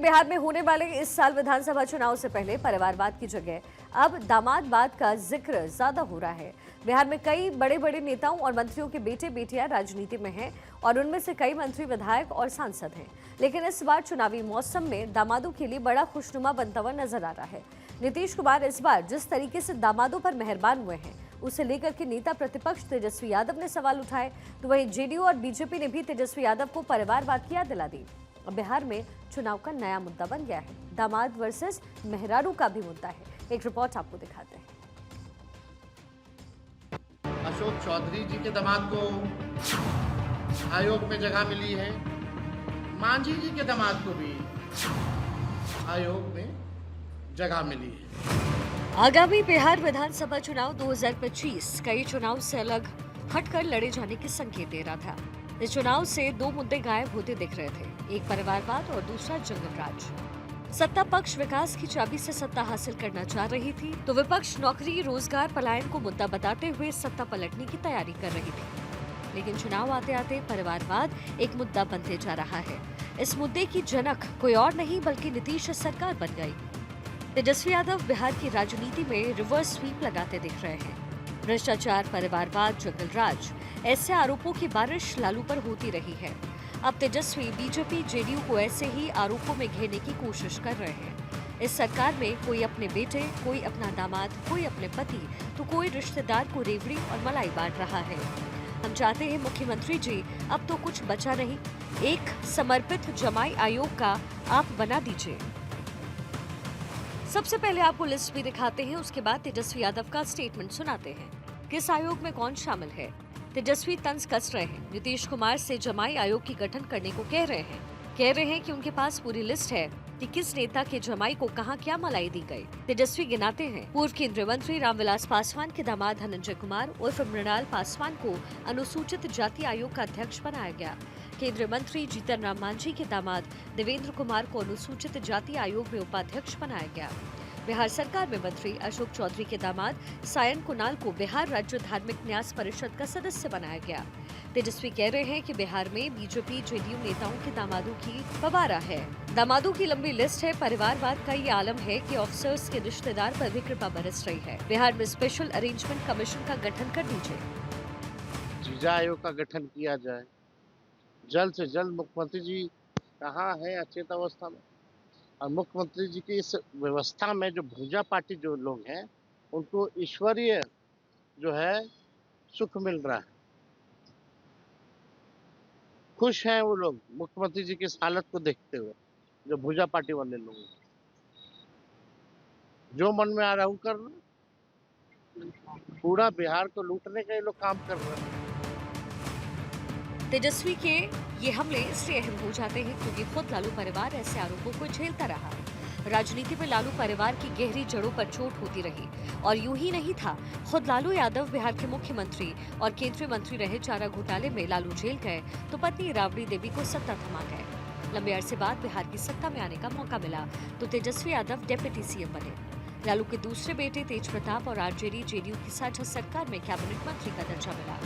बिहार में होने वाले इस साल विधानसभा चुनाव से पहले परिवारवाद की जगह अब दामादवाद का जिक्र ज्यादा हो रहा है। बिहार में कई बड़े बड़े नेताओं और मंत्रियों के बेटे बेटियां राजनीति में हैं और उनमें से कई मंत्री, विधायक और सांसद हैं। लेकिन इस बार चुनावी मौसम में दामादों के लिए बड़ा खुशनुमा बनता हुआ नजर आ रहा है। नीतीश कुमार इस बार जिस तरीके से दामादों पर मेहरबान हुए हैं, उसे लेकर के नेता प्रतिपक्ष तेजस्वी यादव ने सवाल उठाए, तो वहीं जेडीयू और बीजेपी ने भी तेजस्वी यादव को परिवारवाद की याद दिला दी। अब बिहार में चुनाव का नया मुद्दा बन गया है। दामाद वर्सेस मेहरारू का भी मुद्दा है। एक रिपोर्ट आपको दिखाते हैं। अशोक चौधरी जी के दामाद को आयोग में जगह मिली है। मांझी जी के दामाद को भी आयोग में जगह मिली है। आगामी बिहार विधानसभा चुनाव 2025 कई चुनाव से अलग हटकर लड़े जाने के संकेत दे रहा था। इस चुनाव से दो मुद्दे गायब होते दिख रहे थे, एक परिवारवाद और दूसरा जंगल राज। सत्ता पक्ष विकास की चाबी से सत्ता हासिल करना चाह रही थी, तो विपक्ष नौकरी, रोजगार, पलायन को मुद्दा बताते हुए सत्ता पलटने की तैयारी कर रही थी। लेकिन चुनाव आते आते परिवारवाद एक मुद्दा बनते जा रहा है। इस मुद्दे की जनक कोई और नहीं बल्कि नीतीश सरकार बन गई। तेजस्वी यादव बिहार की राजनीति में रिवर्स स्वीप लगाते दिख रहे हैं। भ्रष्टाचार, परिवारवाद, जंगल राज, ऐसे आरोपों की बारिश लालू पर होती रही है। अब तेजस्वी बीजेपी, जेडीयू को ऐसे ही आरोपों में घेरने की कोशिश कर रहे हैं। इस सरकार में कोई अपने बेटे, कोई अपना दामाद, कोई अपने पति, तो कोई रिश्तेदार को रेवड़ी और मलाई बांट रहा है। हम चाहते हैं मुख्यमंत्री जी, अब तो कुछ बचा नहीं, एक समर्पित जमाई आयोग का आप बना दीजिए। सबसे पहले आपको लिस्ट भी दिखाते हैं, उसके बाद तेजस्वी यादव का स्टेटमेंट सुनाते हैं। किस आयोग में कौन शामिल है? तेजस्वी तंज कस रहे हैं। नीतीश कुमार से जमाई आयोग की गठन करने को कह रहे हैं कि उनके पास पूरी लिस्ट है कि किस नेता के जमाई को कहां क्या मलाई दी गई। तेजस्वी गिनाते हैं, पूर्व केंद्रीय मंत्री रामविलास पासवान के दामाद धनंजय कुमार उर्फ मृणाल पासवान को अनुसूचित जाति आयोग का अध्यक्ष बनाया गया। केंद्रीय मंत्री जीतन राम मांझी के दामाद देवेंद्र कुमार को अनुसूचित जाति आयोग में उपाध्यक्ष बनाया गया। बिहार सरकार में मंत्री अशोक चौधरी के दामाद सायन कुणाल को बिहार राज्य धार्मिक न्यास परिषद का सदस्य बनाया गया। तेजस्वी कह रहे हैं कि बिहार में बीजेपी, जेडीयू नेताओं के दामादों की फवारा है। दामादों की लंबी लिस्ट है। परिवारवाद का ये आलम है कि ऑफिसर्स के रिश्तेदार पर भी कृपा बरस रही है। बिहार में स्पेशल अरेंजमेंट कमीशन का गठन कर दीजिए। जीजा आयोग का गठन किया जाए। जल्द से जल्द मुख्यमंत्री जी कहाँ है अचेत अवस्था में, और मुख्यमंत्री जी की इस व्यवस्था में जो भूजा पार्टी जो लोग हैं, उनको ईश्वरीय जो है सुख मिल रहा है। खुश हैं वो लोग मुख्यमंत्री जी की इस हालत को देखते हुए। जो भूजा पार्टी वाले लोग हैं, जो मन में आ रहा है वो कर रहे हैं। पूरा बिहार को लूटने का ये लोग काम कर रहे हैं। तेजस्वी के ये हमले इसलिए अहम हो जाते हैं क्योंकि खुद लालू परिवार ऐसे आरोपों को झेलता रहा। राजनीति में लालू परिवार की गहरी जड़ों पर चोट होती रही। और यूं ही नहीं था, खुद लालू यादव बिहार के मुख्यमंत्री और केंद्रीय मंत्री रहे। चारा घोटाले में लालू जेल गए तो पत्नी राबड़ी देवी को सत्ता थमा गए। लंबे अरसे बाद बिहार की सत्ता में आने का मौका मिला तो तेजस्वी यादव डेप्यूटी सीएम बने। लालू के दूसरे बेटे तेज प्रताप और आरजेडी, जेडीयू की साझा सरकार में कैबिनेट मंत्री का दर्जा मिला।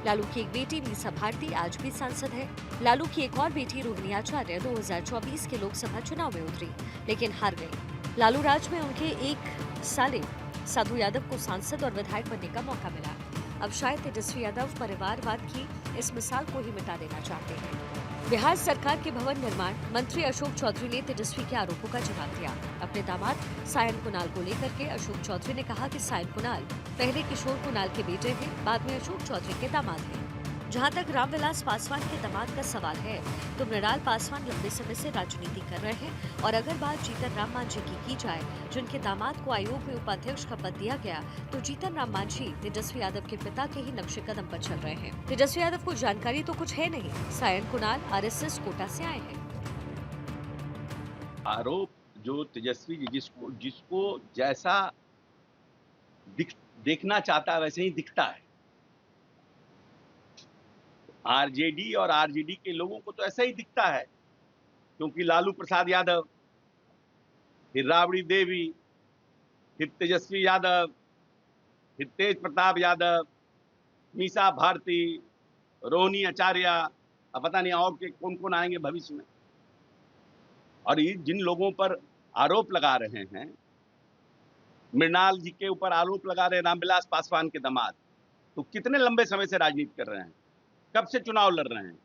लालू की एक बेटी मीसा भारती आज भी सांसद है। लालू की एक और बेटी रोहिणी आचार्य 2024 के लोकसभा चुनाव में उतरी लेकिन हार गई। लालू राज में उनके एक साले साधु यादव को सांसद और विधायक बनने का मौका मिला। अब शायद तेजस्वी यादव परिवारवाद की इस मिसाल को ही मिटा देना चाहते हैं। बिहार सरकार के भवन निर्माण मंत्री अशोक चौधरी ने तेजस्वी के आरोपों का जवाब दिया। अपने दामाद सायन कुणाल को लेकर के अशोक चौधरी ने कहा कि सायन कुणाल पहले किशोर कुणाल के बेटे हैं, बाद में अशोक चौधरी के दामाद हैं। जहां तक रामविलास पासवान के दामाद का सवाल है तो मृणाल पासवान लंबे समय से राजनीति कर रहे हैं। और अगर बात जीतन राम मांझी की जाए, जिनके दामाद को आयोग में उपाध्यक्ष का पद दिया गया, तो जीतन राम मांझी तेजस्वी यादव के पिता के ही नक्शे कदम पर चल रहे हैं। तेजस्वी यादव को जानकारी तो कुछ है नहीं। सायन कुणाल आरएसएस कोटा से आए हैं। आरोप जो तेजस्वी जी जिसको जैसा देखना चाहता है वैसे ही दिखता है। आरजेडी और आरजेडी के लोगों को तो ऐसा ही दिखता है, क्योंकि लालू प्रसाद यादव, फिर राबड़ी देवी, फिर तेजस्वी यादव, फिर तेज प्रताप यादव, मीसा भारती, रोहिणी आचार्य, अब पता नहीं और के कौन कौन आएंगे भविष्य में। और ये जिन लोगों पर आरोप लगा रहे हैं, मृणाल जी के ऊपर आरोप लगा रहे हैं, रामविलास पासवान के दामाद, तो कितने लंबे समय से राजनीति कर रहे हैं, कब से चुनाव लड़ रहे हैं?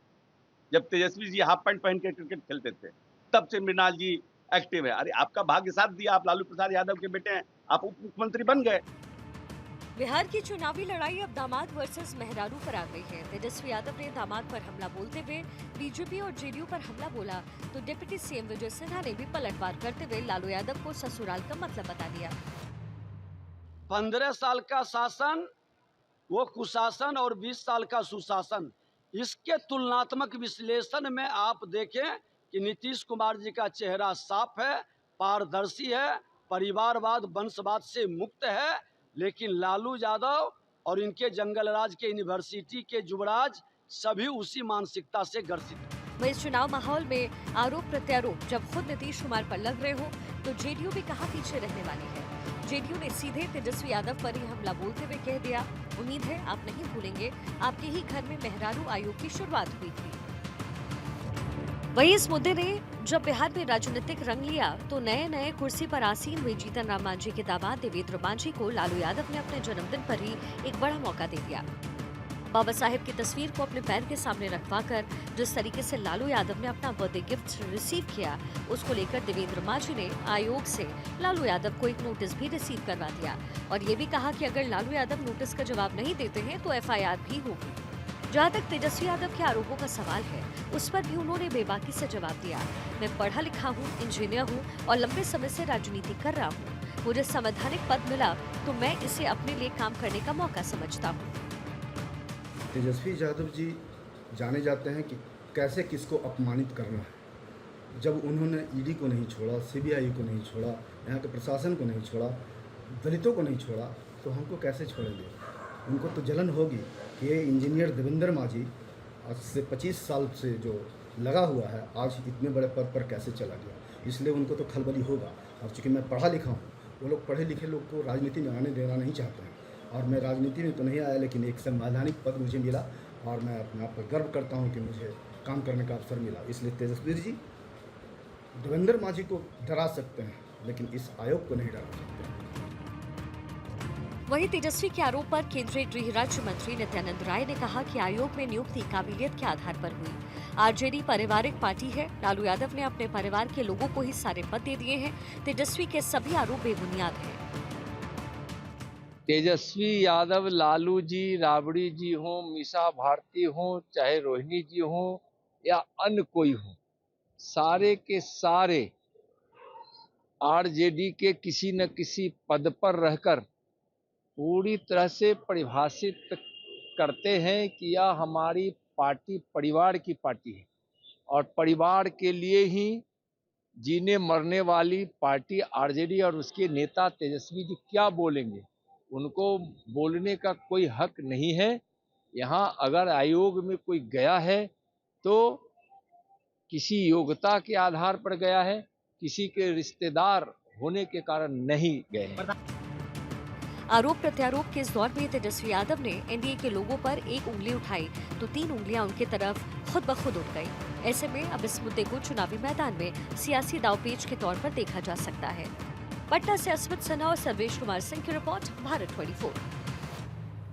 जब तेजस्वी जी हाफ पैंट पहन के क्रिकेट खेलते थे तब से मृणाल जी एक्टिव है। अरे आपका भाग्य साथ दिया, आप लालू प्रसाद यादव के बेटे हैं, आप उप मुख्यमंत्री बन गए। बिहार की चुनावी लड़ाई अब दामाद वर्सेस मेहरारू पर आ गई है। तेजस्वी यादव ने दामाद पर हमला बोलते हुए बीजेपी और जेडीयू पर हमला बोला तो डिप्टी सीएम विजय सिन्हा ने भी पलटवार करते हुए लालू यादव को ससुराल का मतलब बता दिया। 15 साल का शासन, वो कुशासन, और 20 साल का सुशासन, इसके तुलनात्मक विश्लेषण में आप देखें कि नीतीश कुमार जी का चेहरा साफ है, पारदर्शी है, परिवारवाद वंशवाद से मुक्त है। लेकिन लालू यादव और इनके जंगलराज के यूनिवर्सिटी के युवराज सभी उसी मानसिकता से ग्रसित हैं। वहीं इस चुनाव माहौल में आरोप प्रत्यारोप जब खुद नीतीश कुमार पर लग रहे हो तो जेडीयू भी कहां पीछे रहने वाली है। जेडीयू ने सीधे तेजस्वी यादव पर ही हमला बोलते हुए कह दिया, उम्मीद है आप नहीं भूलेंगे आपके ही घर में मेहरारू आयोग की शुरुआत हुई थी। वहीं इस मुद्दे ने जब बिहार में राजनीतिक रंग लिया तो नए नए कुर्सी पर आसीन हुए जीतन राम मांझी के दामाद देवेंद्र मांझी को लालू यादव ने अपने जन्मदिन पर ही एक बड़ा मौका दे दिया। बाबा साहेब की तस्वीर को अपने पैर के सामने रखवाकर जिस तरीके से लालू यादव ने अपना बर्थडे गिफ्ट रिसीव किया, उसको लेकर देवेंद्र मांझी ने आयोग से लालू यादव को एक नोटिस भी रिसीव करवा दिया और ये भी कहा कि अगर लालू यादव नोटिस का जवाब नहीं देते हैं तो एफआईआर भी होगी। जहाँ तक तेजस्वी यादव के आरोपों का सवाल है, उस पर भी उन्होंने बेबाकी से जवाब दिया। मैं पढ़ा लिखा हूँ, इंजीनियर हूँ और लंबे समय से राजनीति कर रहा हूँ। मुझे संवैधानिक पद मिला तो मैं इसे अपने लिए काम करने का मौका समझता हूँ। तेजस्वी यादव जी जाने जाते हैं कि कैसे किसको अपमानित करना है। जब उन्होंने ईडी को नहीं छोड़ा, सीबीआई को नहीं छोड़ा, यहाँ के प्रशासन को नहीं छोड़ा, दलितों को नहीं छोड़ा, तो हमको कैसे छोड़ेंगे? उनको तो जलन होगी कि ये इंजीनियर देवेंद्र मांझी आज से 25 साल से जो लगा हुआ है, आज इतने बड़े पद पर कैसे चला गया। इसलिए उनको तो खलबली होगा। और चूँकि मैं पढ़ा लिखा हूँ, वो लोग पढ़े लिखे लोग को राजनीति में आने देना नहीं चाहते हैं। और मैं राजनीति में तो नहीं आया, लेकिन एक संवैधानिक पद मुझे मिला और मैं अपने आप पर गर्व करता हूँ कि मुझे काम करने का अवसर मिला। इसलिए तेजस्वी जी देवेंद्र मांझी को डरा सकते हैं, लेकिन इस आयोग को नहीं डरा सकते। वहीं तेजस्वी के आरोप पर केंद्रीय गृह राज्य मंत्री नित्यानंद राय ने कहा कि आयोग में नियुक्ति काबिलियत के आधार पर हुई। आरजेडी पारिवारिक पार्टी है, लालू यादव ने अपने परिवार के लोगों को ही सारे पद दे दिए हैं। तेजस्वी के सभी आरोप बेबुनियाद हैं। तेजस्वी यादव, लालू जी, राबड़ी जी हों, मीसा भारती हों, चाहे रोहिणी जी हों या अन्य कोई हो, सारे के सारे आरजेडी के किसी न किसी पद पर रहकर पूरी तरह से परिभाषित करते हैं कि यह हमारी पार्टी परिवार की पार्टी है और परिवार के लिए ही जीने मरने वाली पार्टी आरजेडी। और उसके नेता तेजस्वी जी क्या बोलेंगे, उनको बोलने का कोई हक नहीं है। यहाँ अगर आयोग में कोई गया है तो किसी योग्यता के आधार पर गया है, किसी के रिश्तेदार होने के कारण नहीं गए हैं। आरोप प्रत्यारोप के इस दौर में तेजस्वी यादव ने एनडीए के लोगों पर एक उंगली उठाई तो 3 उंगलियां उनकी तरफ खुद ब खुद उठ गई। ऐसे में अब इस मुद्दे को चुनावी मैदान में सियासी दांवपेच के तौर पर देखा जा सकता है। पटना से अस्मित सना और सर्वेश कुमार सिंह की रिपोर्ट, भारत 24।